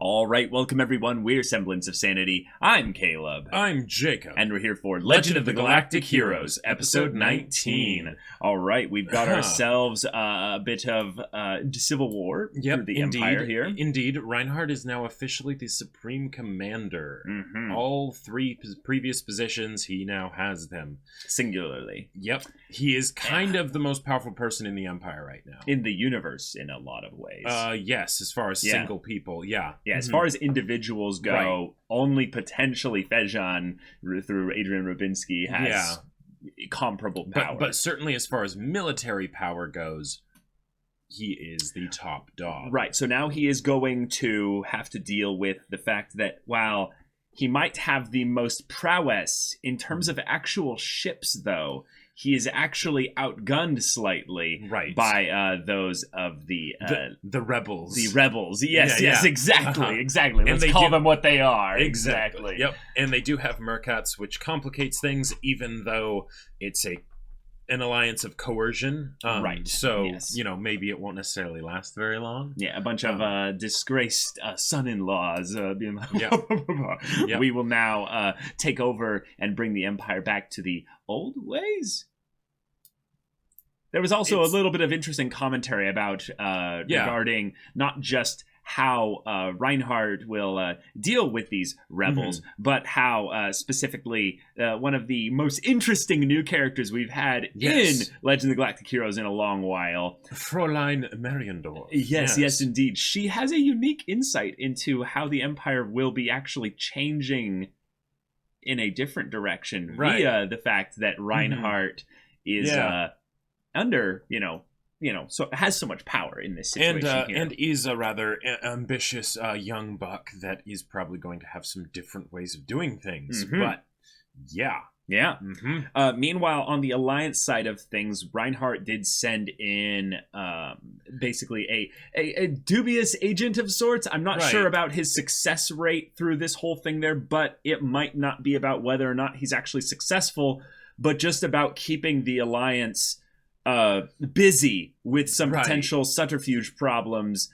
All right, welcome everyone. We're Semblance of Sanity. I'm Caleb. I'm Jacob. And we're here for Legend of the Galactic Heroes, episode 19. All right, we've got ourselves a bit of civil war through the Empire here. Indeed, Reinhardt is now officially the Supreme Commander. Mm-hmm. All three previous positions, he now has them. Singularly. Yep. He is kind of the most powerful person in the Empire right now. In the universe, in a lot of ways. Yes, as far as single people, yeah. Yeah, as far as individuals go, only potentially Fejan, through Adrian Rubinsky, has comparable power. But certainly as far as military power goes, he is the top dog. Right, so now he is going to have to deal with the fact that, while he might have the most prowess in terms of actual ships, though, he is actually outgunned slightly by those of the rebels. The rebels. Yes, exactly. Exactly. Let's call them what they are. Exactly. Yep. And they do have Mercats, which complicates things, even though it's an alliance of coercion. So, maybe it won't necessarily last very long. Yeah, a bunch of disgraced son-in-laws being like, we will now take over and bring the Empire back to the old ways. There was also a little bit of interesting commentary about regarding not just how Reinhardt will deal with these rebels, but how specifically one of the most interesting new characters we've had in Legend of the Galactic Heroes in a long while. Fräulein Mariendorf. Yes, indeed. She has a unique insight into how the Empire will be actually changing in a different direction via the fact that Reinhardt is under, so has so much power in this situation here. And is a rather ambitious young buck that is probably going to have some different ways of doing things. But, yeah. Meanwhile, on the Alliance side of things, Reinhardt did send in basically a dubious agent of sorts. I'm not sure about his success rate through this whole thing there, but it might not be about whether or not he's actually successful, but just about keeping the Alliance busy with some potential subterfuge problems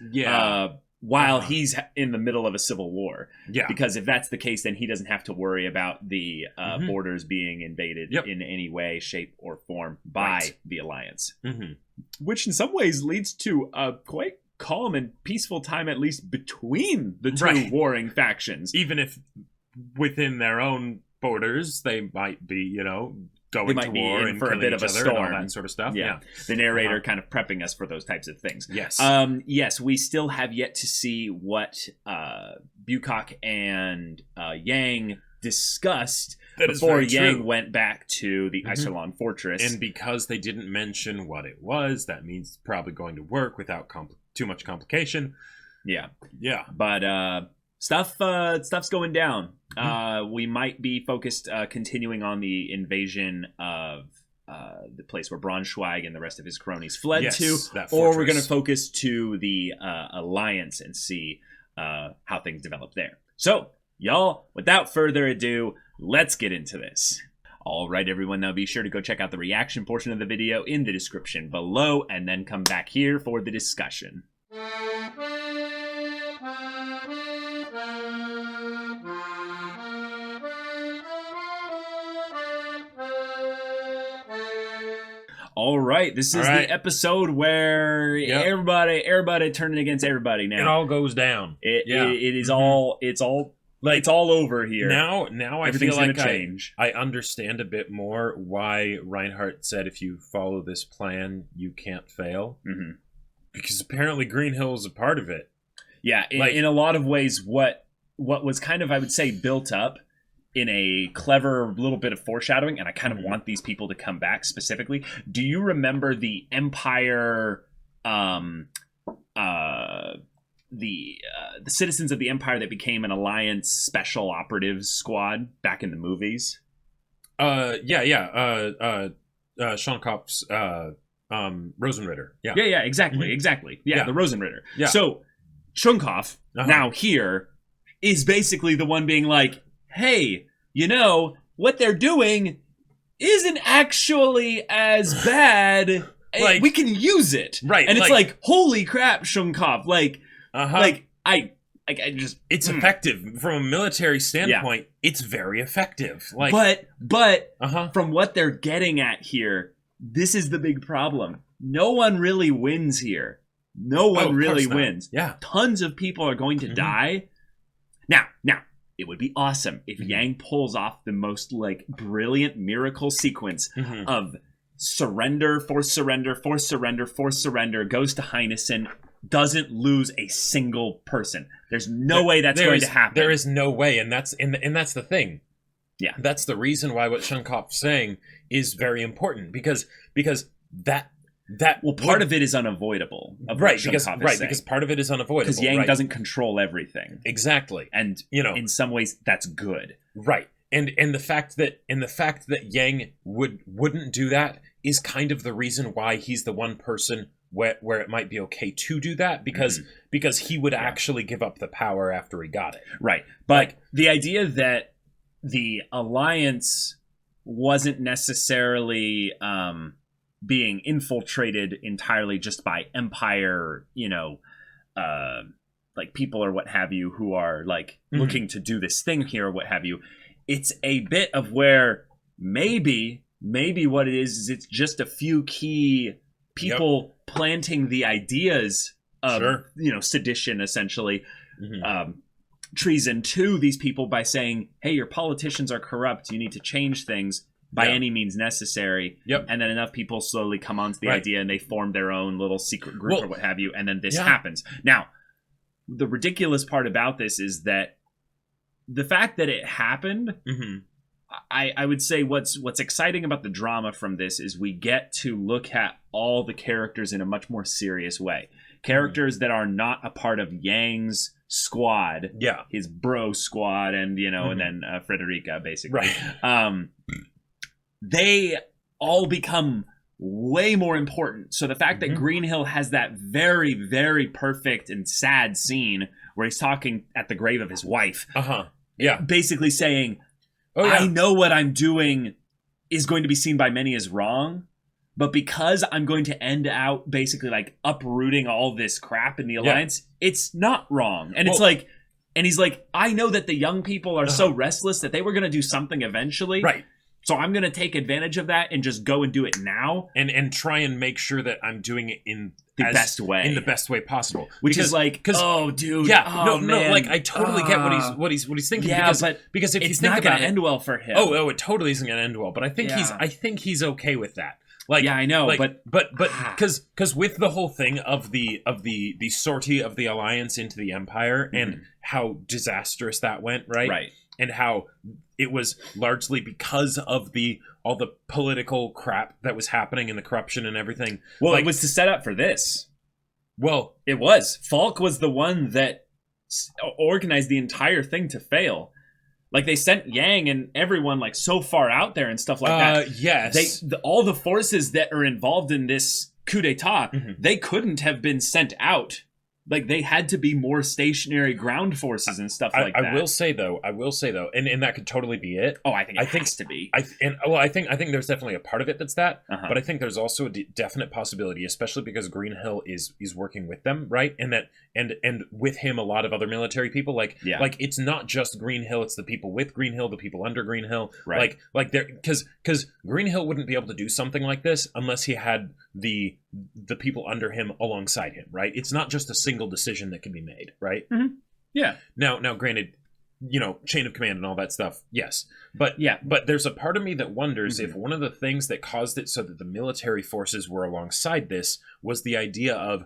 while he's in the middle of a civil war. Because if that's the case, then he doesn't have to worry about the borders being invaded in any way, shape, or form by the Alliance. Which in some ways leads to a quite calm and peaceful time, at least between the two warring factions. Even if within their own borders, they might be, going to war and for a bit of a storm, and all that sort of stuff. The narrator kind of prepping us for those types of things. Yes. We still have yet to see what Bukak and Yang discussed before Yang went back to the Iserlon Fortress. And because they didn't mention what it was, that means it's probably going to work without too much complication. But stuff's going down. We might be focused continuing on the invasion of the place where Braunschweig and the rest of his cronies fled to, or we're going to focus to the Alliance and see how things develop there. So, y'all, without further ado, let's get into this. All right, everyone, now be sure to go check out the reaction portion of the video in the description below, and then come back here for the discussion. All right, this is the episode where everybody turning against everybody now. It all goes down. It is all it's all over here. Now I feel like change. I understand a bit more why Reinhardt said if you follow this plan, you can't fail. Because apparently Green Hill is a part of it. Yeah, in a lot of ways, what was kind of, I would say, built up in a clever little bit of foreshadowing, and I kind of want these people to come back specifically. Do you remember the Empire, the citizens of the Empire that became an Alliance Special Operatives Squad back in the movies? Schonkopf's Rosenritter. Exactly. The Rosenritter. Yeah. So Schonkopf now here is basically the one being like, hey, what they're doing isn't actually as bad. We can use it. Right. And it's like, holy crap, Schonkopf. I it's effective from a military standpoint. Yeah. It's very effective. Like, but from what they're getting at here, this is the big problem. No one really wins here. No one really wins. Yeah, tons of people are going to die. Now, it would be awesome if Yang pulls off the most like brilliant miracle sequence of surrender, forced surrender, forced surrender, forced surrender, goes to Heinesen, doesn't lose a single person. There's no way that's going to happen. There is no way, and that's the thing. Yeah, that's the reason why what Shunkop's saying is very important because part of it is unavoidable. Because part of it is unavoidable. Because Yang doesn't control everything. Exactly. And in some ways that's good. Right. And the fact that Yang wouldn't do that is kind of the reason why he's the one person where it might be okay to do that because he would actually give up the power after he got it. Right. But the idea that the Alliance wasn't necessarily being infiltrated entirely just by Empire, like people or what have you who are like looking to do this thing here or what have you. It's a bit of where maybe what it is it's just a few key people planting the ideas of, sedition, essentially, treason to these people by saying, hey, your politicians are corrupt. You need to change things by any means necessary. Yep. And then enough people slowly come onto the idea and they form their own little secret group or what have you. And then this happens. Now, the ridiculous part about this is that the fact that it happened, I would say what's exciting about the drama from this is we get to look at all the characters in a much more serious way. Characters that are not a part of Yang's squad, his bro squad, and and then Frederica, basically. Right. They all become way more important. So the fact that Green Hill has that very, very perfect and sad scene where he's talking at the grave of his wife, basically saying, I know what I'm doing is going to be seen by many as wrong, but because I'm going to end out basically like uprooting all this crap in the Alliance, it's not wrong. And it's like, and he's like, I know that the young people are so restless that they were going to do something eventually. Right. So I'm going to take advantage of that and just go and do it now. And try and make sure that I'm doing it in the best way. In the best way possible. Which is like, oh, dude. Yeah. No, like I totally get what he's thinking. Yeah, because if you think about it, it's not going to end well for him. Oh, it totally isn't going to end well. But I think he's okay with that. Like, yeah, I know, like, but because with the whole thing of the sortie of the Alliance into the Empire and how disastrous that went, right? And how it was largely because of all the political crap that was happening and the corruption and everything. Well, it was to set up for this. Well, it was. Falk was the one that organized the entire thing to fail. Like, they sent Yang and everyone like so far out there and stuff like that. Yes. All the forces that are involved in this coup d'etat, they couldn't have been sent out. Like, they had to be more stationary ground forces and stuff like that. I will say though, and that could totally be it. Oh, I think it has to be. I think there's definitely a part of it that's that, but I think there's also a definite possibility, especially because Green Hill is working with them, right? And that and with him a lot of other military people, like it's not just Green Hill, it's the people with Green Hill, the people under Green Hill, right? Like there, because Green Hill wouldn't be able to do something like this unless he had the people under him alongside him, right? It's not just a single decision that can be made, right? Yeah. Now, granted, chain of command and all that stuff, yes. But there's a part of me that wonders if one of the things that caused it so that the military forces were alongside this was the idea of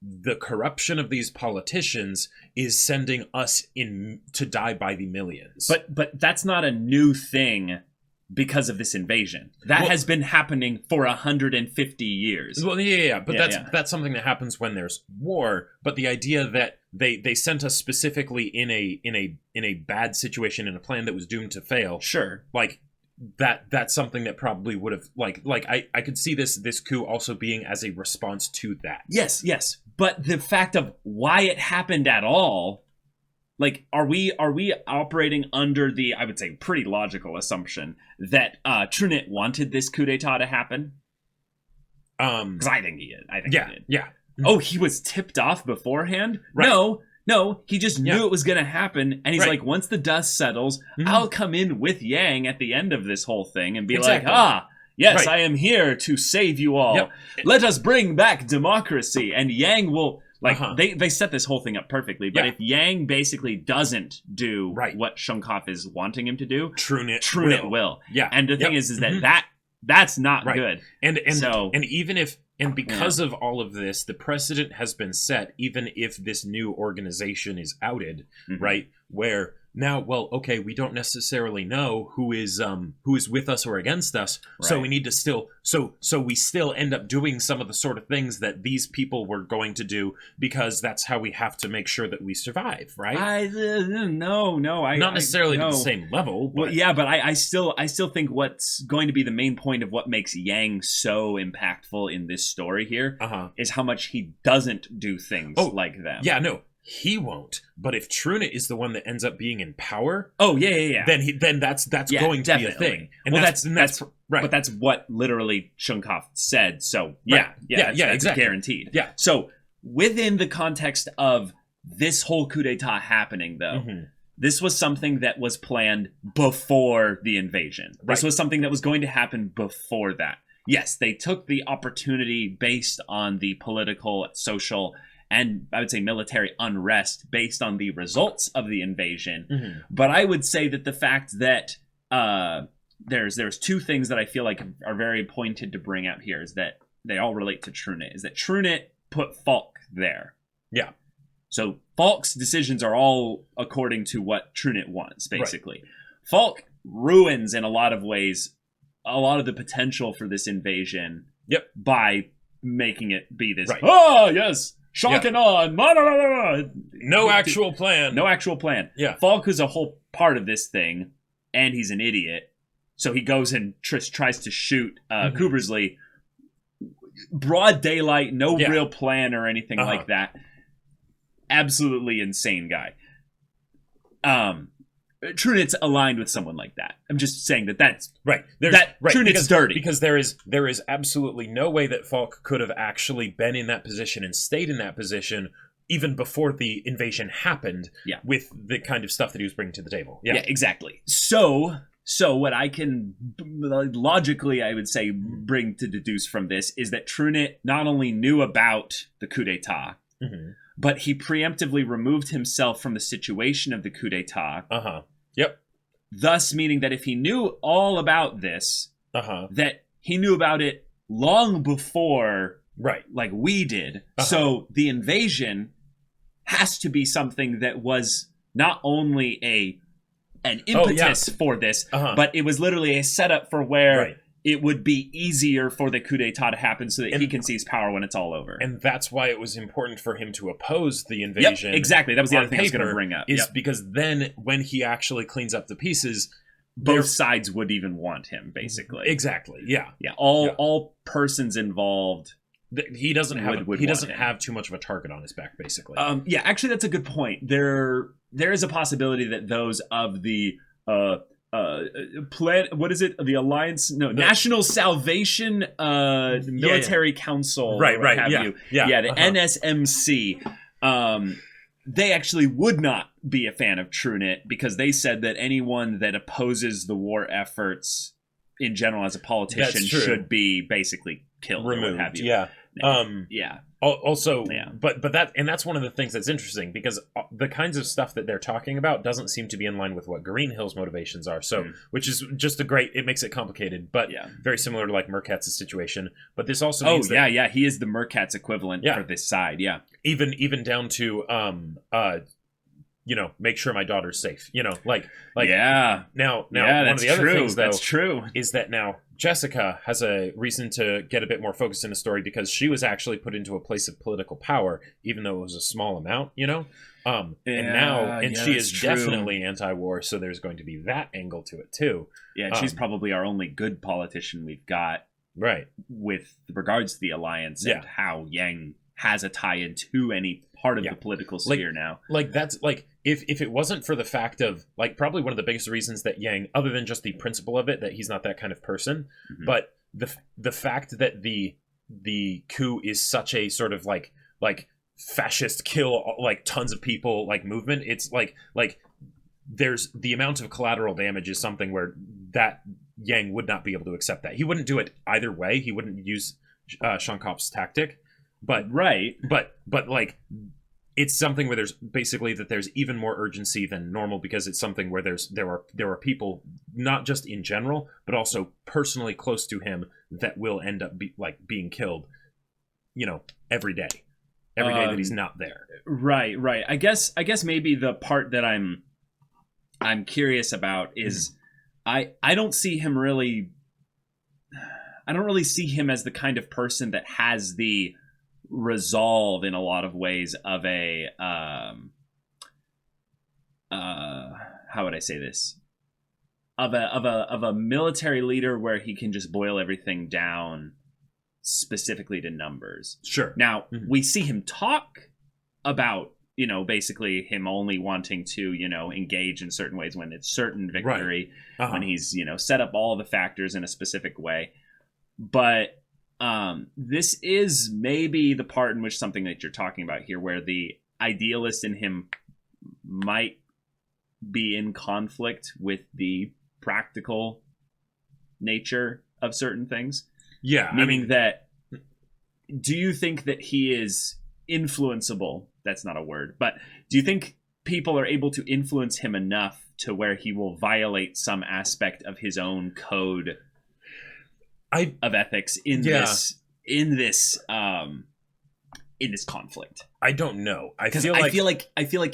the corruption of these politicians is sending us in to die by the millions. But that's not a new thing. Because of this invasion, that has been happening for 150 years. Well, but that's something that happens when there's war. But the idea that they sent us specifically in a bad situation, in a plan that was doomed to fail. Sure, like that's something that probably would have like I could see this coup also being as a response to that. Yes. But the fact of why it happened at all. Like, are we operating under the, I would say, pretty logical assumption that Trunit wanted this coup d'etat to happen? Because I think he did. Yeah. Oh, he was tipped off beforehand? Right. No, he just knew it was going to happen, and he's like, once the dust settles, I'll come in with Yang at the end of this whole thing and be like, yes, I am here to save you all. Yep. Let us bring back democracy. And Yang will, like, they set this whole thing up perfectly, but if Yang basically doesn't do what Shunkoff is wanting him to do, Trunit will. Yeah. And the thing is that's not good. And even if, and because of all of this, the precedent has been set, even if this new organization is outed, right? Where now, well, okay, we don't necessarily know who is with us or against us, so we need to still, so we still end up doing some of the sort of things that these people were going to do, because that's how we have to make sure that we survive, right? No, not necessarily to the same level. But... Well, yeah, but I still think what's going to be the main point of what makes Yang so impactful in this story here is how much he doesn't do things like them. Yeah, no. He won't, but if Trunit is the one that ends up being in power, then that's going to be a thing. And that's right. But that's what literally Shunkoff said. So that's exactly guaranteed. Yeah. So within the context of this whole coup d'état happening, though, this was something that was planned before the invasion. This was something that was going to happen before that. Yes, they took the opportunity based on the political, social, and I would say military unrest based on the results of the invasion. But I would say that the fact that there's two things that I feel like are very pointed to bring out here is that they all relate to Trunit. Is that Trunit put Falk there. Yeah. So Falk's decisions are all according to what Trunit wants, basically. Right. Falk ruins, in a lot of ways, a lot of the potential for this invasion by making it be this, yes, shock and awe. No actual plan. No actual plan. Yeah. Falk is a whole part of this thing, and he's an idiot. So he goes and tries to shoot Kubersley. Broad daylight, no real plan or anything like that. Absolutely insane guy. Trunit's aligned with someone like that. I'm just saying that's right. Trunit's dirty, because there is absolutely no way that Falk could have actually been in that position and stayed in that position even before the invasion happened. Yeah. With the kind of stuff that he was bringing to the table. Yeah, exactly. So what I can logically, I would say, bring to deduce from this is that Trunit not only knew about the coup d'état, but he preemptively removed himself from the situation of the coup d'état. Yep. Thus meaning that if he knew all about this, that he knew about it long before, like we did. So the invasion has to be something that was not only an impetus for this, but it was literally a setup for where it would be easier for the coup d'état to happen so that he can seize power when it's all over. And that's why it was important for him to oppose the invasion. Yep, exactly. That was the other thing I was going to bring up. Is because then when he actually cleans up the pieces, both sides would even want him, basically. Exactly. Yeah. Yeah. All persons involved. He doesn't have too much of a target on his back, basically. Yeah, actually, that's a good point. There is a possibility that those of the the Alliance, National Salvation Military Council, the NSMC, they actually would not be a fan of Trunit, because they said that anyone that opposes the war efforts in general as a politician should be basically killed, removed, or what have you. But that's one of the things that's interesting, because the kinds of stuff that they're talking about doesn't seem to be in line with what Green Hill's motivations are. So, which is just it makes it complicated, but very similar to like Merkatz's situation. But this also means he is the Merkatz equivalent for this side. Yeah, even down to make sure my daughter's safe. Now one of the other things though is that now Jessica has a reason to get a bit more focused in the story, because she was actually put into a place of political power, even though it was a small amount, and she is definitely anti-war, so there's going to be that angle to it too. Yeah, she's probably our only good politician we've got, with regards to the Alliance and how Yang has a tie into any part of the political sphere now. If it wasn't for the fact of, probably one of the biggest reasons that Yang, other than just the principle of it, that he's not that kind of person, but the fact that the coup is such a sort of fascist kill like tons of people like movement. It's like there's the amount of collateral damage is something where that Yang would not be able to accept that. He wouldn't do it either way. He wouldn't use Shankop's tactic, but like it's something where there's basically that there's even more urgency than normal, because it's something where there are people, not just in general but also personally close to him, that will end up being killed, every day that he's not there. Right. I guess maybe the part that I'm curious about is I don't see him really. I don't really see him as the kind of person that has the resolve in a lot of ways of a how would I say this, of a military leader where he can just boil everything down specifically to numbers. Sure. Now we see him talk about basically him only wanting to engage in certain ways when it's certain victory, right. When he's set up all the factors in a specific way, but this is maybe the part in which something that you're talking about here, where the idealist in him might be in conflict with the practical nature of certain things. Yeah. Meaning that, do you think that he is influenceable? That's not a word, but do you think people are able to influence him enough to where he will violate some aspect of his own code of ethics in this conflict? I don't know. I feel like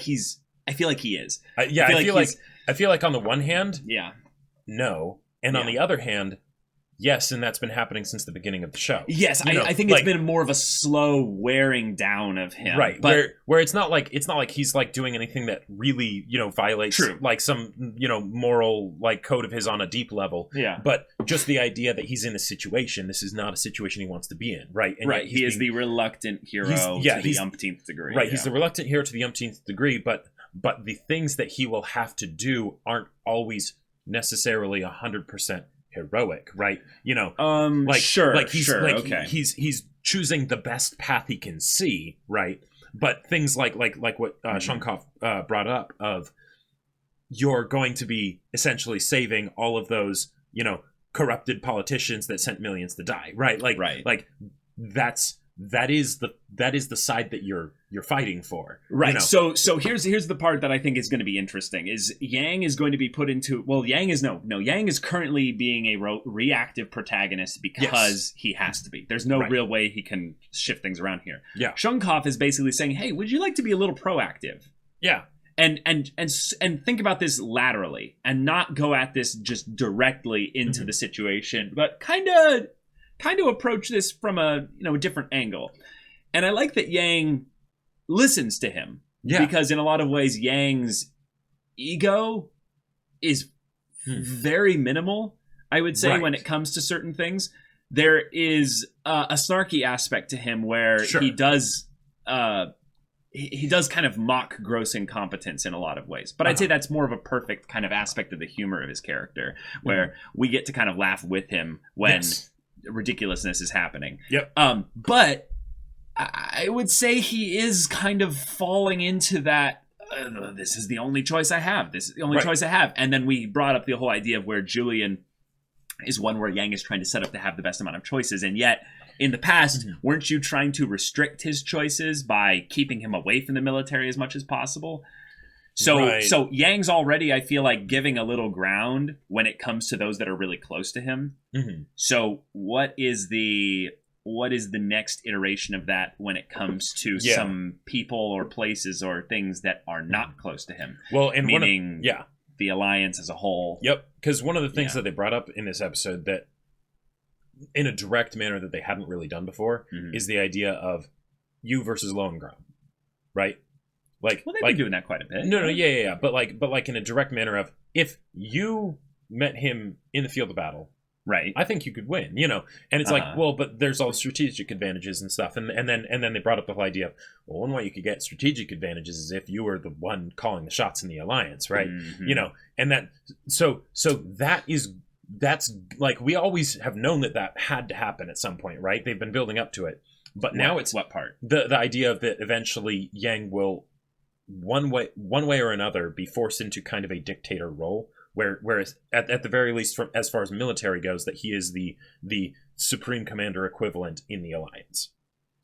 he is. I feel like on the one hand, no, and on the other hand, yes, and that's been happening since the beginning of the show. Yes, I think it's been more of a slow wearing down of him, right? But where it's not like he's like doing anything that really violates like some moral like code of his on a deep level. Yeah, but just the idea that he's in a situation. This is not a situation he wants to be in, right? And right. He is the reluctant hero to the umpteenth degree. Right. Yeah. He's the reluctant hero to the umpteenth degree, but the things that he will have to do aren't always necessarily 100% heroic, right? He's choosing the best path he can see, right? But things like what Shankov brought up of, you're going to be essentially saving all of those corrupted politicians that sent millions to die, right? That is the side that you're fighting for, right? So here's the part that I think is going to be interesting. Is Yang is going to be put into Yang is currently being a reactive protagonist because he has to be. There's no real way he can shift things around here. Yeah, Shankov is basically saying, hey, would you like to be a little proactive? Yeah. And think about this laterally and not go at this just directly into the situation, but kind of approach this from a different angle. And I like that Yang listens to him, because in a lot of ways Yang's ego is very minimal, I would say, when it comes to certain things. There is a snarky aspect to him where he does kind of mock gross incompetence in a lot of ways, but I'd say that's more of a perfect kind of aspect of the humor of his character, where we get to kind of laugh with him when ridiculousness is happening. Yep. But I would say he is kind of falling into that. This is the only choice I have. This is the only choice I have. And then we brought up the whole idea of where Julian is one where Yang is trying to set up to have the best amount of choices, and yet in the past, weren't you trying to restrict his choices by keeping him away from the military as much as possible? So Yang's already, I feel like, giving a little ground when it comes to those that are really close to him. So what is the next iteration of that when it comes to some people or places or things that are not close to him? Well, and meaning the Alliance as a whole. Yep, because one of the things that they brought up in this episode that, in a direct manner that they hadn't really done before, is the idea of you versus Lohengrin, right? They've been doing that quite a bit. No, yeah. But in a direct manner of, if you met him in the field of battle, right, I think you could win, And it's but there's all strategic advantages and stuff, and then they brought up the whole idea of, one way you could get strategic advantages is if you were the one calling the shots in the Alliance, right? And that that's like, we always have known that had to happen at some point, right? They've been building up to it. But now it's what part? The idea of that eventually Yang will one way or another be forced into kind of a dictator role, whereas at the very least, from as far as military goes, that he is the supreme commander equivalent in the Alliance.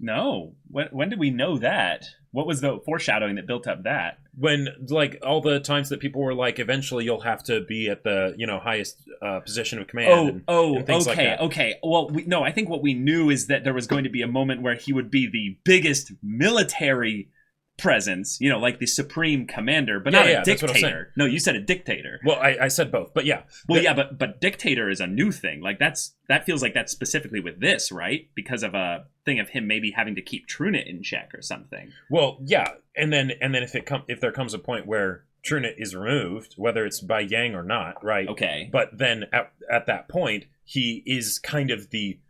No. When did we know that? What was the foreshadowing that built up that? When, like, all the times that people were like, eventually you'll have to be at the, highest position of command. And things like that. Okay. Well, no, I think what we knew is that there was going to be a moment where he would be the biggest military presence, like the supreme commander, but not a dictator. No, you said a dictator. Well, I said both, but yeah. But dictator is a new thing. Like that feels like that's specifically with this, right? Because of a thing of him maybe having to keep Trunit in check or something. Well, yeah, and then if there comes a point where Trunit is removed, whether it's by Yang or not, right? Okay. But then at that point, he is kind of the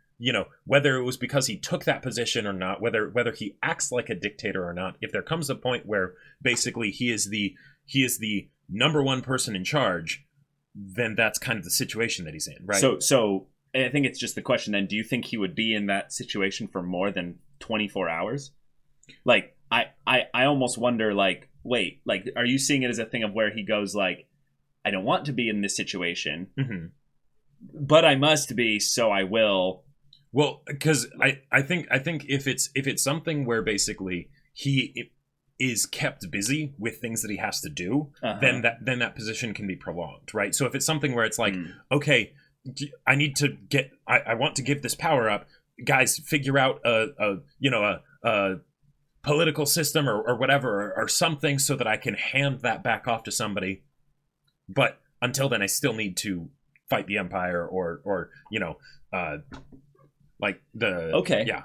whether it was because he took that position or not, whether he acts like a dictator or not, if there comes a point where basically he is the number one person in charge, then that's kind of the situation that he's in, right? So I think it's just the question then, do you think he would be in that situation for more than 24 hours? Like, I almost wonder, like, wait, like, are you seeing it as a thing of where he goes, like, I don't want to be in this situation, but I must be, so I will. Well, because I think if it's something where basically he is kept busy with things that he has to do, then that position can be prolonged, right? So if it's something where it's like, okay, I need to I want to give this power up, guys, figure out a political system or whatever or something so that I can hand that back off to somebody. But until then, I still need to fight the Empire or like the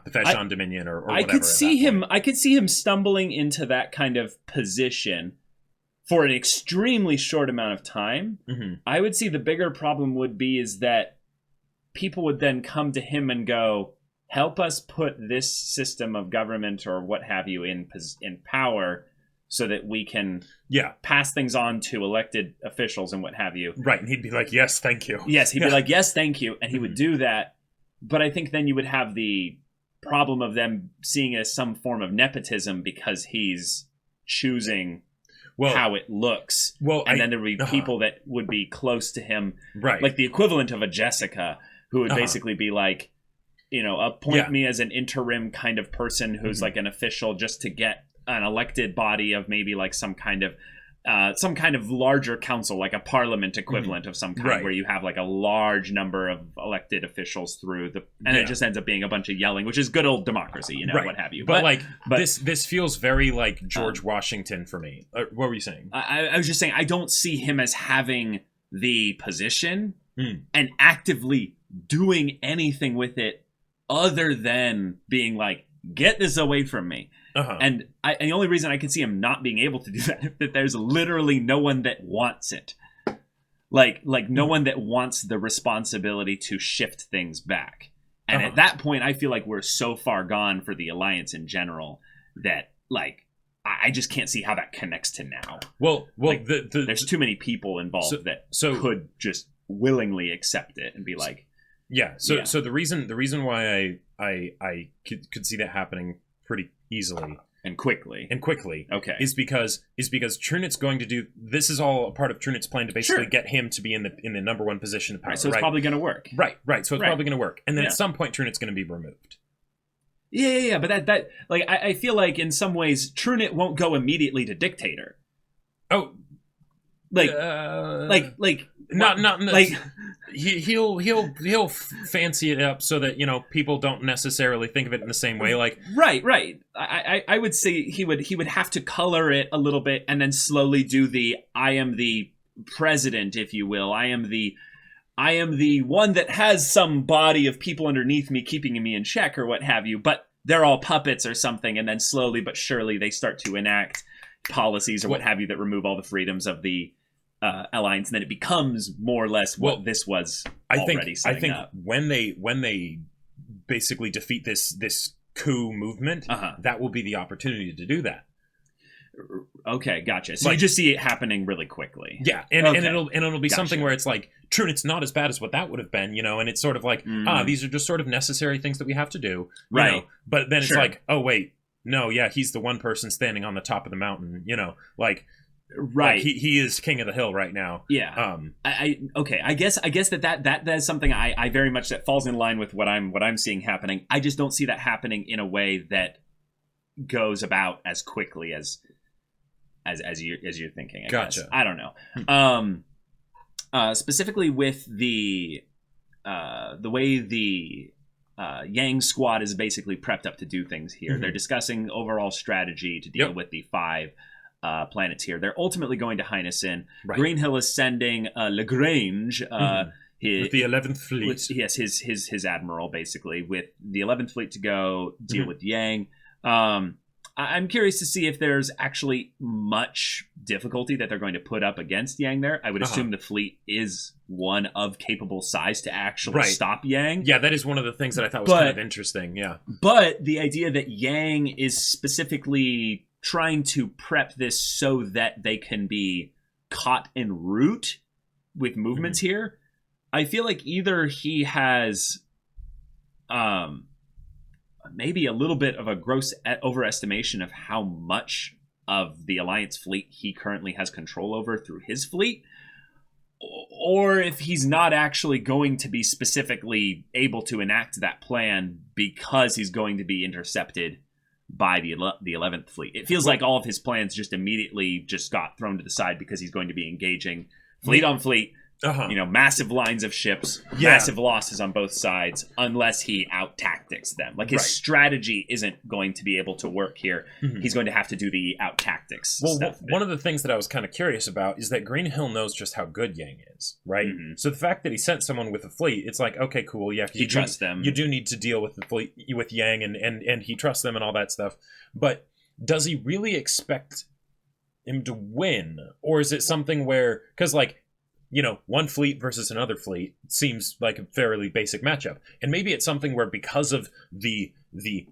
Feshan Dominion or whatever. I could see him stumbling into that kind of position for an extremely short amount of time. I would see the bigger problem would be is that people would then come to him and go, help us put this system of government or what have you in power so that we can pass things on to elected officials and what have you. Right, and he'd be like, yes, thank you. Yes, he'd be like, yes, thank you, and he would do that. But I think then you would have the problem of them seeing it as some form of nepotism because he's choosing how it looks. Well, and then there would be people that would be close to him, right? Like the equivalent of a Jessica, who would basically be like, appoint me as an interim kind of person who's like an official just to get an elected body of maybe like some kind of larger council, like a parliament equivalent of some kind, where you have like a large number of elected officials through it just ends up being a bunch of yelling, which is good old democracy, what have you. But this feels very like George Washington for me. What were you saying? I was just saying I don't see him as having the position and actively doing anything with it other than being like, get this away from me. And the only reason I can see him not being able to do that is that there's literally no one that wants it. Like no one that wants the responsibility to shift things back. And at that point, I feel like we're so far gone for the Alliance in general that, like, I just can't see how that connects to now. Well, like, there's too many people involved could just willingly accept it and be like, So the reason why I could see that happening pretty easily and quickly, okay, is because Trunit's going to do this. Is all a part of Trunit's plan to basically get him to be in the number one position of power. So it's probably going to work. Right. So it's probably going to work, and then at some point Trunit's going to be removed. Yeah. But that like I feel like in some ways Trunit won't go immediately to dictator. Oh, like not like he'll fancy it up so that people don't necessarily think of it in the same way. Like right. I would say he would have to color it a little bit and then slowly do the I am the president, if you will. I am the one that has some body of people underneath me keeping me in check or what have you. But they're all puppets or something, and then slowly but surely they start to enact policies or what have you that remove all the freedoms of the Alliance, and then it becomes more or less what this was already setting up. when they basically defeat this coup movement, that will be the opportunity to do that. Okay, gotcha. So you just see it happening really quickly. Yeah, and it'll be something where it's like, true, it's not as bad as what that would have been, and it's sort of like, these are just sort of necessary things that we have to do, right? But then it's like, oh wait, no, yeah, he's the one person standing on the top of the mountain, like. Right, like he is king of the hill right now. Yeah. I guess that is something I very much that falls in line with what I'm seeing happening. I just don't see that happening in a way that goes about as quickly as you're thinking. I guess. I don't know. Specifically with the way the Yang squad is basically prepped up to do things here. They're discussing overall strategy to deal with the 5 planets here. They're ultimately going to Heinessen. Right. Greenhill is sending Lagrange, with the 11th Fleet. His admiral, basically, with the 11th Fleet to go deal with Yang. I'm curious to see if there's actually much difficulty that they're going to put up against Yang there. I would assume the fleet is one of capable size to actually stop Yang. Yeah, that is one of the things that I thought was kind of interesting, yeah. But the idea that Yang is specifically trying to prep this so that they can be caught en route with movements here, I feel like either he has maybe a little bit of a gross overestimation of how much of the Alliance fleet he currently has control over through his fleet, or if he's not actually going to be specifically able to enact that plan because he's going to be intercepted by the 11th Fleet. It feels like all of his plans just immediately just got thrown to the side because he's going to be engaging fleet on fleet, massive lines of ships, massive losses on both sides, unless he out-tactics them. Like, his strategy isn't going to be able to work here. He's going to have to do the out-tactics stuff. One of the things that I was kind of curious about is that Greenhill knows just how good Yang is, right? So the fact that he sent someone with a fleet, it's like, okay, cool, yeah. He trusts them. You do need to deal with the fleet, with Yang, and he trusts them and all that stuff. But does he really expect him to win? Or is it something where, because, like, one fleet versus another fleet seems like a fairly basic matchup. And maybe it's something where, because of the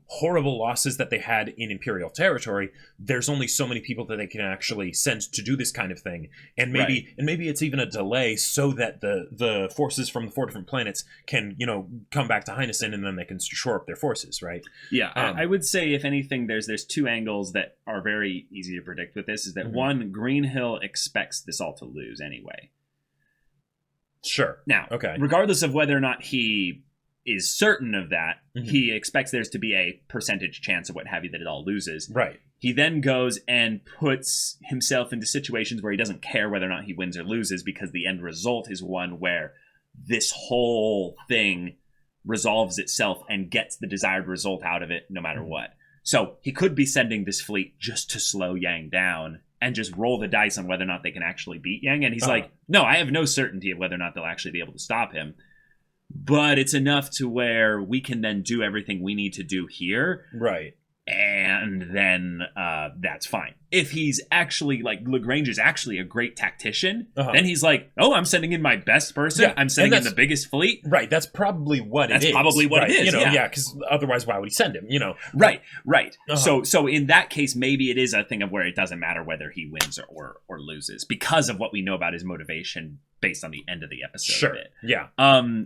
horrible losses that they had in Imperial territory, there's only so many people that they can actually send to do this kind of thing. And maybe it's even a delay so that the forces from the 4 different planets can, come back to Heinessen, and then they can shore up their forces, right? Yeah, I would say, if anything, there's 2 angles that are very easy to predict with this. Is that one, Greenhill expects this all to lose anyway. Sure. Now, regardless of whether or not he is certain of that, he expects there's to be a percentage chance of what have you that it all loses. Right. He then goes and puts himself into situations where he doesn't care whether or not he wins or loses, because the end result is one where this whole thing resolves itself and gets the desired result out of it no matter what. So he could be sending this fleet just to slow Yang down and just roll the dice on whether or not they can actually beat Yang. And he's like, no, I have no certainty of whether or not they'll actually be able to stop him. But it's enough to where we can then do everything we need to do here. Right. And then that's fine. If he's actually, like, Lagrange is actually a great tactician, then he's like, oh, I'm sending in my best person. Yeah, I'm sending in the biggest fleet. Right. That's probably what it is. That's probably what it is. Because otherwise, why would he send him? Right. So in that case, maybe it is a thing of where it doesn't matter whether he wins or loses, because of what we know about his motivation based on the end of the episode. Sure. Bit. Yeah.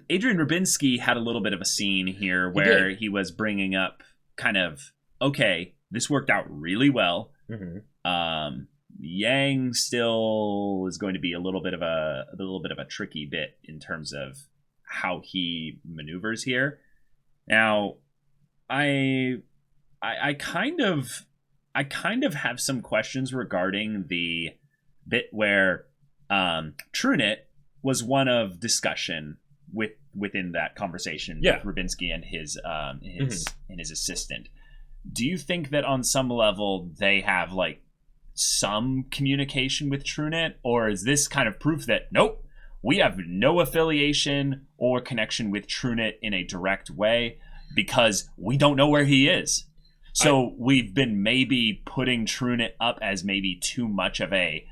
Adrian Rubinsky had a little bit of a scene here where he was bringing up kind of, okay, this worked out really well. Yang still is going to be a little bit of a tricky bit in terms of how he maneuvers here. Now, I kind of have some questions regarding the bit where Trunet was one of discussion within that conversation with Rubinsky and his assistant. Do you think that on some level they have, like, some communication with Trunet, or is this kind of proof that nope, we have no affiliation or connection with Trunet in a direct way because we don't know where he is? So we've been maybe putting Trunet up as maybe too much of a,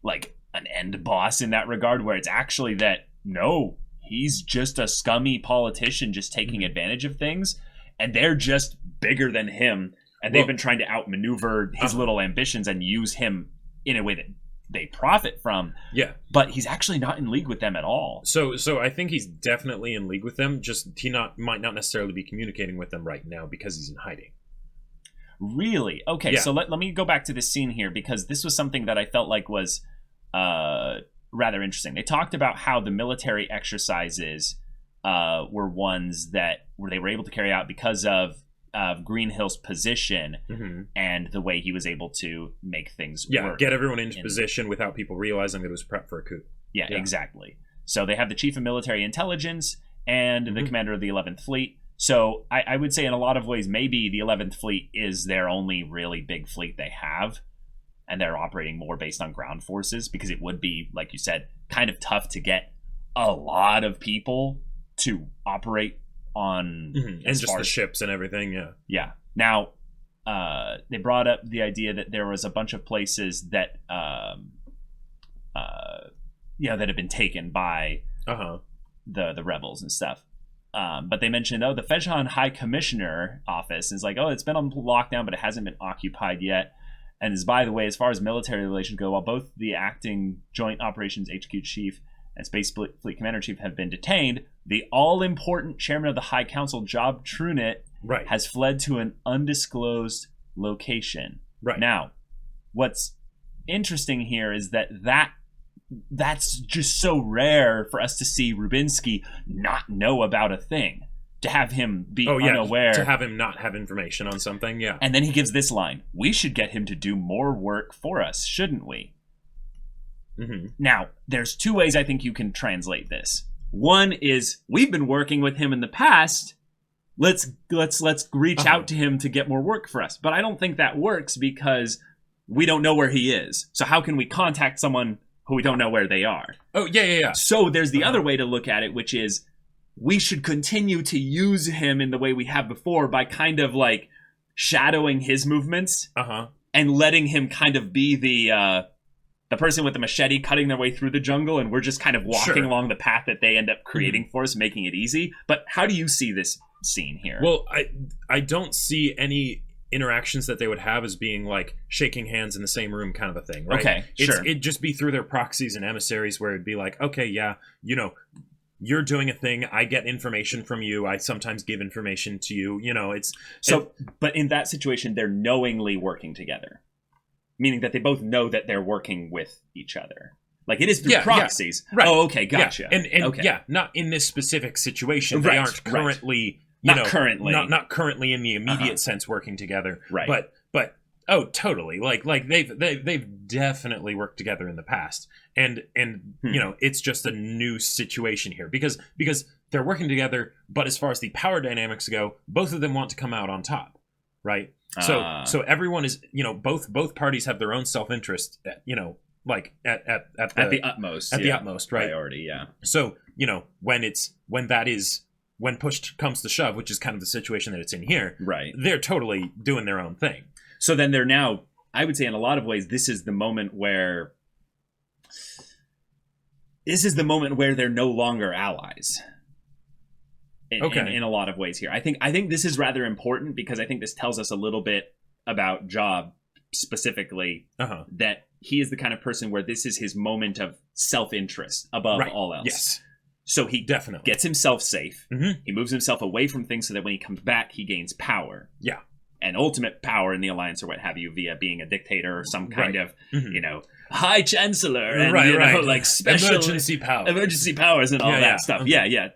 like, an end boss in that regard, where it's actually that no, he's just a scummy politician just taking advantage of things, and they're just bigger than him And they've been trying to outmaneuver his little ambitions and use him in a way that they profit from. Yeah. But he's actually not in league with them at all. So I think he's definitely in league with them. Just he might not necessarily be communicating with them right now because he's in hiding. Really? Okay, so let me go back to this scene here, because this was something that I felt like was rather interesting. They talked about how the military exercises were ones that they were able to carry out because of Greenhill's position and the way he was able to make things work. Get everyone into position without people realizing that it was prep for a coup. Yeah, exactly. So they have the chief of military intelligence and the commander of the 11th Fleet. So I would say in a lot of ways, maybe the 11th Fleet is their only really big fleet they have, and they're operating more based on ground forces, because it would be, like you said, kind of tough to get a lot of people to operate on and just the ships and everything. Yeah. Now they brought up the idea that there was a bunch of places that that had been taken by the rebels and stuff, but they mentioned the Fejan High Commissioner office is like, it's been on lockdown, but it hasn't been occupied yet. And by the way, as far as military relations go, while both the acting Joint Operations HQ Chief and Space Fleet Commander Chief have been detained, the all-important Chairman of the High Council, Job Truitt, has fled to an undisclosed location. Now, what's interesting here is that's just so rare for us to see Rubinsky not know about a thing. To have him be unaware. To have him not have information on something, And then he gives this line: "We should get him to do more work for us, shouldn't we?" Now, there's two ways I think you can translate this. One is, we've been working with him in the past. Let's reach out to him to get more work for us. But I don't think that works, because we don't know where he is. So how can we contact someone who we don't know where they are? So there's the other way to look at it, which is, we should continue to use him in the way we have before, by kind of like shadowing his movements and letting him kind of be the person with the machete cutting their way through the jungle, and we're just kind of walking along the path that they end up creating for us, making it easy. But how do you see this scene here? Well, I don't see any interactions that they would have as being like shaking hands in the same room kind of a thing, right? Okay, sure. It'd just be through their proxies and emissaries, where it'd be like, okay, you're doing a thing, I get information from you, I sometimes give information to you, but in that situation, they're knowingly working together, meaning that they both know that they're working with each other. Like, it is through proxies. Right. Oh, okay, gotcha. And not in this specific situation. They aren't currently, not currently in the immediate sense working together. Right. But oh, totally. Like they've definitely worked together in the past, and it's just a new situation here because they're working together. But as far as the power dynamics go, both of them want to come out on top, right? So everyone is, both parties have their own self-interest, at the utmost, the utmost, right? Priority, yeah. So when push comes to shove, which is kind of the situation that it's in here, right? They're totally doing their own thing. So then they're now, I would say in a lot of ways, this is the moment where they're no longer allies. In a lot of ways here. I think this is rather important, because I think this tells us a little bit about Job specifically, that he is the kind of person where this is his moment of self-interest above all else. Yes. So he definitely gets himself safe. He moves himself away from things so that when he comes back, he gains power. Yeah. And ultimate power in the Alliance, or what have you, via being a dictator or some kind of, High Chancellor and like special emergency powers and all that stuff.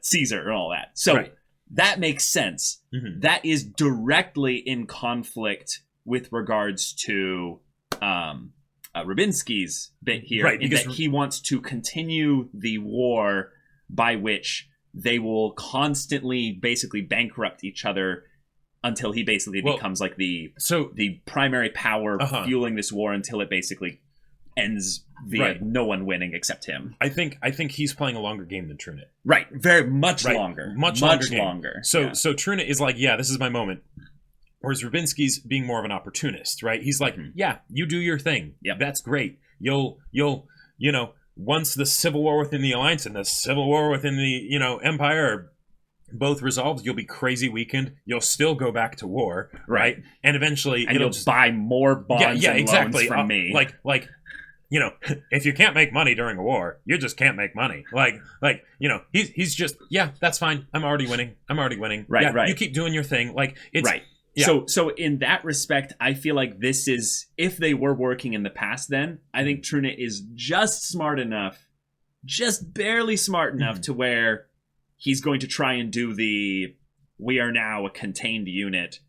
Caesar and all that. So that makes sense. That is directly in conflict with regards to Rubinsky's bit here, in that he wants to continue the war by which they will constantly basically bankrupt each other until he basically becomes like the primary power fueling this war, until it basically ends via no one winning except him. I think he's playing a longer game than Truitt. Right, very much longer. Much longer. So Truitt is like, this is my moment. Whereas Rubinsky's being more of an opportunist, right? He's like, you do your thing. Yep. That's great. You'll once the civil war within the Alliance and the civil war within the, Empire are both resolved, you'll be crazy weakened. You'll still go back to war, right? And eventually, and you'll just buy more bonds and exactly. loans from me. Like, you know, if you can't make money during a war, you just can't make money. Like, you know, he's just, yeah, that's fine. I'm already winning. Right. You keep doing your thing. Like, it's right. Yeah. So in that respect, I feel like this is, if they were working in the past, then I think Trunit is just smart enough, just barely smart enough to where he's going to try and do we are now a contained unit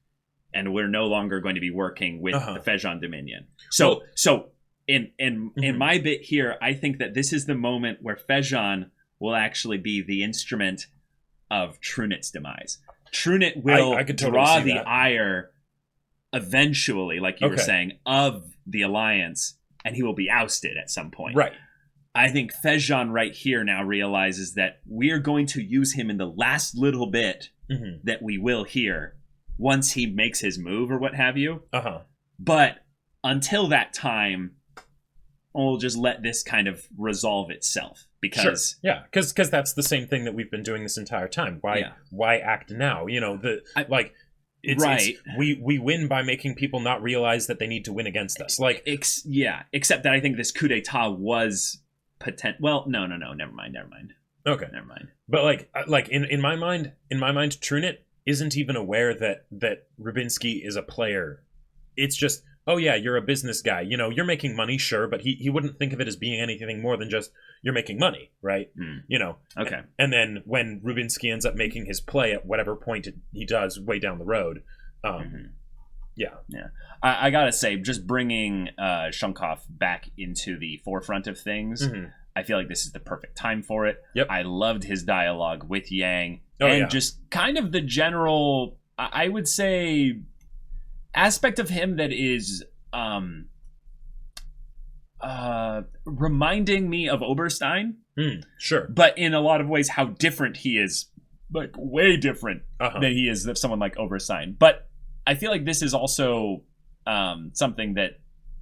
and we're no longer going to be working with the Fejon Dominion. So in my bit here, I think that this is the moment where Fejon will actually be the instrument of Trunit's demise. Trunit will draw the ire eventually, like you were saying, of the Alliance, and he will be ousted at some point. Right. I think Fejon right here now realizes that we're going to use him in the last little bit that we will here once he makes his move or what have you. But until that time, we'll just let this kind of resolve itself. Because because that's the same thing that we've been doing this entire time. Why act now? You know, it's we win by making people not realize that they need to win against us. Like except that I think this coup d'etat was well, no, never mind. Okay, never mind. But like in my mind, Trunit isn't even aware that Rubinsky is a player. It's just, oh yeah, you're a business guy. You know, you're making money, sure, but he wouldn't think of it as being anything more than just you're making money, right? You know. Okay. And then when Rubinsky ends up making his play at whatever point he does way down the road, yeah. I gotta say, just bringing Shunkov back into the forefront of things, I feel like this is the perfect time for it. Yep. I loved his dialogue with Yang, just kind of the general, I would say, aspect of him that is reminding me of Oberstein. Sure. But in a lot of ways, how different he is, like way different than he is of someone like Oberstein. But I feel like this is also something that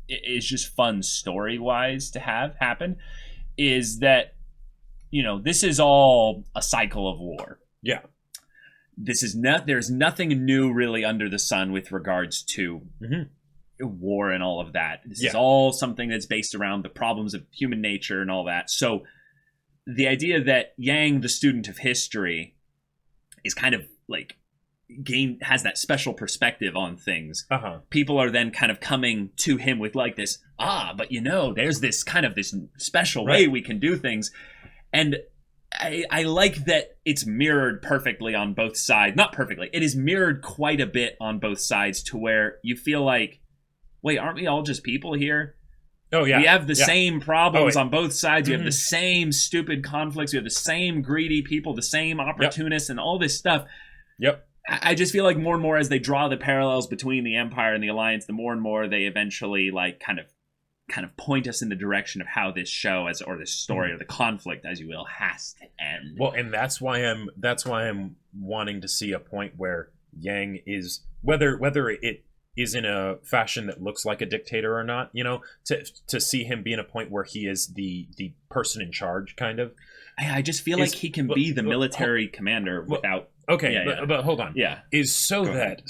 is just fun story-wise to have happen, is that, you know, this is all a cycle of war. Yeah. There's nothing new really under the sun with regards to war and all of that. This is all something that's based around the problems of human nature and all that. So the idea that Yang, the student of history, is kind of like has that special perspective on things. People are then kind of coming to him with like this, but you know, there's this kind of this special way we can do things. And I like that it's mirrored perfectly on both sides. Not perfectly. It is mirrored quite a bit on both sides to where you feel like, wait, aren't we all just people here? Oh, yeah. We have the same problems on both sides. We have the same stupid conflicts. We have the same greedy people, the same opportunists, and all this stuff. Yep. I just feel like more and more as they draw the parallels between the Empire and the Alliance, the more and more they eventually like kind of point us in the direction of how this show or this story or the conflict, as you will, has to end. Well, and that's why I'm wanting to see a point where Yang is, whether it is in a fashion that looks like a dictator or not, you know, to see him be in a point where he is the person in charge, kind of. I just feel like he can be the military commander without. Okay, but hold on. Yeah, is so that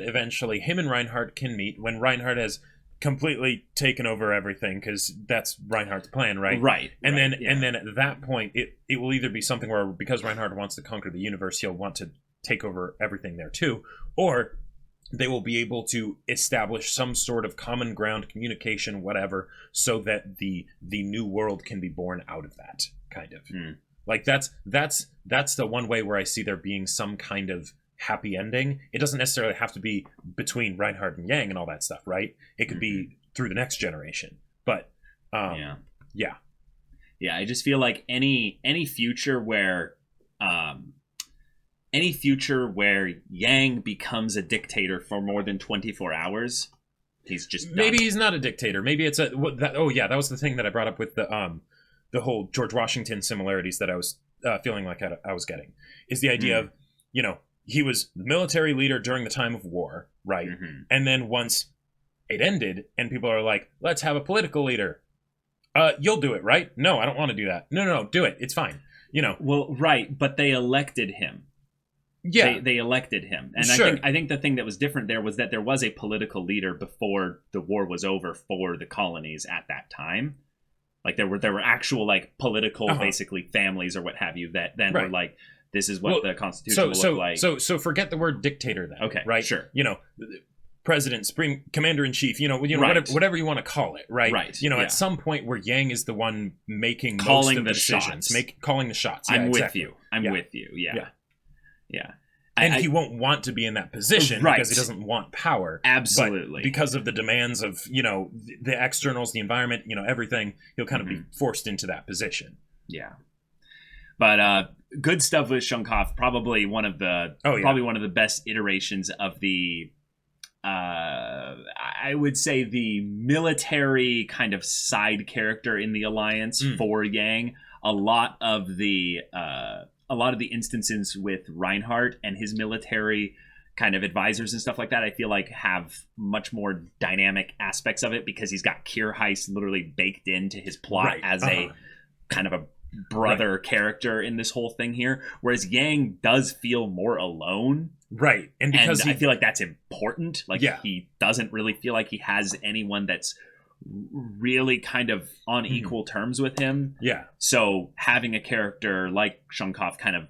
eventually him and Reinhardt can meet when Reinhardt has completely taken over everything, because that's Reinhardt's plan, right? Right. And then at that point, it will either be something where, because Reinhardt wants to conquer the universe, he'll want to take over everything there too, or they will be able to establish some sort of common ground, communication, whatever, so that the new world can be born out of that, kind of. Like that's the one way where I see there being some kind of happy ending. It doesn't necessarily have to be between Reinhardt and Yang and all that stuff, right? It could be through the next generation. But I just feel like any future where Yang becomes a dictator for more than 24 hours, he's just done. Maybe he's not a dictator. Maybe it's that was the thing that I brought up with the whole George Washington similarities that I was feeling like I was getting, is the idea of, you know, he was the military leader during the time of war, right? And then once it ended and people are like, let's have a political leader. You'll do it, right? No, I don't want to do that. No, do it. It's fine. You know. Well, right, but they elected him. They elected him. And I think the thing that was different there was that there was a political leader before the war was over for the colonies at that time. Like there were actual like political basically families or what have you that then were like, this is what the Constitution will look like. So forget the word dictator then. Okay. Right? Sure. President, Supreme Commander-in-Chief, whatever you want to call it, right? Right. At some point where Yang is the one making calling most of the decisions, shots. Calling the shots. I'm with you. I'm with you. Yeah. And he won't want to be in that position because he doesn't want power. Absolutely. But because of the demands of, the externals, the environment, everything, he'll kind of be forced into that position. Yeah. But good stuff with Shunkoff. Probably one of the best iterations of the I would say the military kind of side character in the Alliance for Yang. A lot of the instances with Reinhardt and his military kind of advisors and stuff like that, I feel like have much more dynamic aspects of it because he's got Kier Heist literally baked into his plot as a kind of a brother character in this whole thing here. Whereas Yang does feel more alone. Right. And because I feel like that's important. Like he doesn't really feel like he has anyone that's really kind of on equal terms with him. Yeah. So having a character like Shunkoff kind of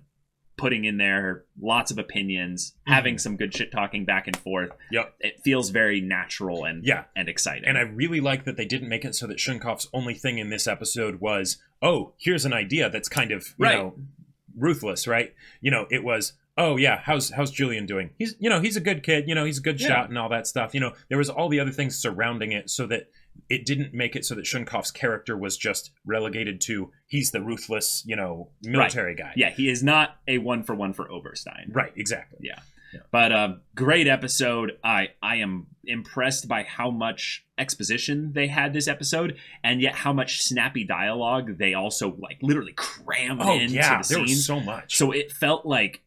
putting in there lots of opinions, having some good shit talking back and forth. Yep. It feels very natural and exciting. And I really like that they didn't make it so that Shunkoff's only thing in this episode was, oh, here's an idea that's kind of, ruthless, right? It was, oh yeah, how's Julian doing? He's a good kid, he's a good shot and all that stuff. There was all the other things surrounding it so that it didn't make it so that Shunkoff's character was just relegated to he's the ruthless, military guy. Yeah, he is not a one for Oberstein. Right, exactly. Yeah. But great episode. I am impressed by how much exposition they had this episode, and yet how much snappy dialogue they also like literally crammed into the scene. There was so much. So it felt like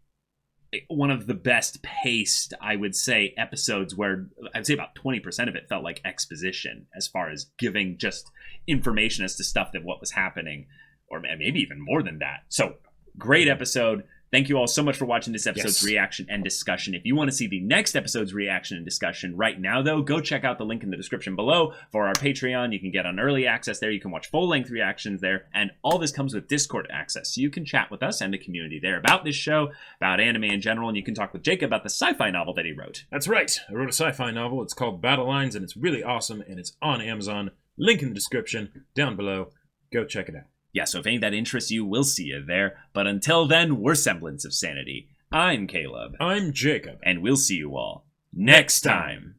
one of the best paced, I would say, episodes where I'd say about 20% of it felt like exposition as far as giving just information as to stuff that what was happening, or maybe even more than that. So great episode. Thank you all so much for watching this episode's reaction and discussion. If you want to see the next episode's reaction and discussion right now, though, go check out the link in the description below for our Patreon. You can get on early access there. You can watch full-length reactions there. And all this comes with Discord access. So you can chat with us and the community there about this show, about anime in general, and you can talk with Jacob about the sci-fi novel that he wrote. That's right. I wrote a sci-fi novel. It's called Battle Lines, and it's really awesome, and it's on Amazon. Link in the description down below. Go check it out. Yeah, so if any of that interests you, we'll see you there. But until then, we're Semblance of Sanity. I'm Caleb. I'm Jacob. And we'll see you all next time.